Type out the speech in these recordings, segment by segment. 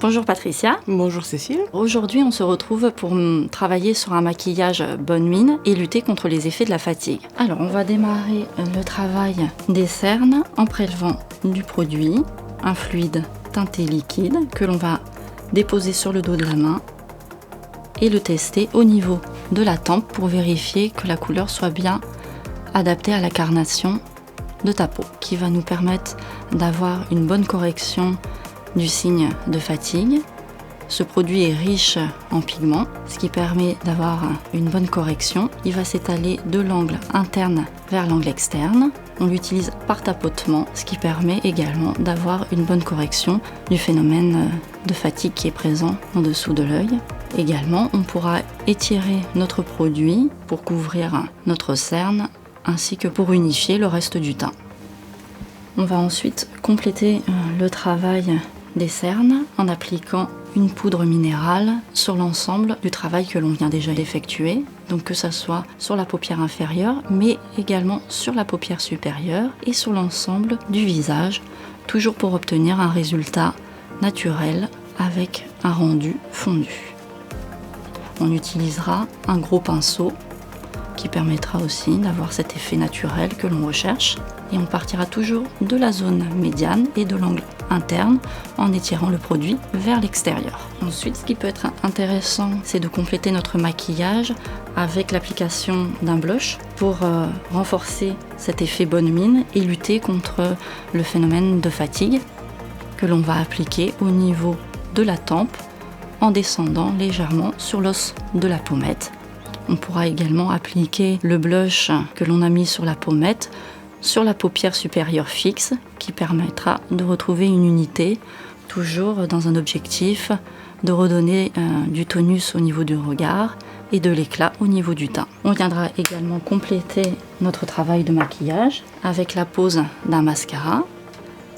Bonjour Patricia. Bonjour Cécile. Aujourd'hui, on se retrouve pour travailler sur un maquillage bonne mine et lutter contre les effets de la fatigue. Alors, on va démarrer le travail des cernes en prélevant du produit, un fluide teinté liquide que l'on va déposer sur le dos de la main et le tester au niveau de la tempe pour vérifier que la couleur soit bien adaptée à la carnation de ta peau, qui va nous permettre d'avoir une bonne correction du signe de fatigue. Ce produit est riche en pigments, ce qui permet d'avoir une bonne correction. Il va s'étaler de l'angle interne vers l'angle externe. On l'utilise par tapotement, ce qui permet également d'avoir une bonne correction du phénomène de fatigue qui est présent en dessous de l'œil. Également, on pourra étirer notre produit pour couvrir notre cerne ainsi que pour unifier le reste du teint. On va ensuite compléter le travail des cernes en appliquant une poudre minérale sur l'ensemble du travail que l'on vient déjà d'effectuer, donc que ce soit sur la paupière inférieure, mais également sur la paupière supérieure et sur l'ensemble du visage, toujours pour obtenir un résultat naturel avec un rendu fondu. On utilisera un gros pinceau qui permettra aussi d'avoir cet effet naturel que l'on recherche. Et on partira toujours de la zone médiane et de l'angle interne en étirant le produit vers l'extérieur. Ensuite, ce qui peut être intéressant, c'est de compléter notre maquillage avec l'application d'un blush pour renforcer cet effet bonne mine et lutter contre le phénomène de fatigue que l'on va appliquer au niveau de la tempe en descendant légèrement sur l'os de la pommette. On pourra également appliquer le blush que l'on a mis sur la pommette sur la paupière supérieure fixe qui permettra de retrouver une unité, toujours dans un objectif de redonner du tonus au niveau du regard et de l'éclat au niveau du teint. On viendra également compléter notre travail de maquillage avec la pose d'un mascara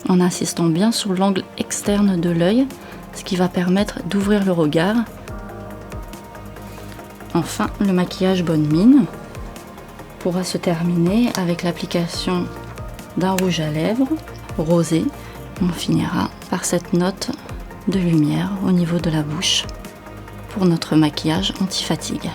en insistant bien sur l'angle externe de l'œil, ce qui va permettre d'ouvrir le regard. Enfin, le maquillage bonne mine pourra se terminer avec l'application d'un rouge à lèvres rosé. On finira par cette note de lumière au niveau de la bouche pour notre maquillage anti-fatigue.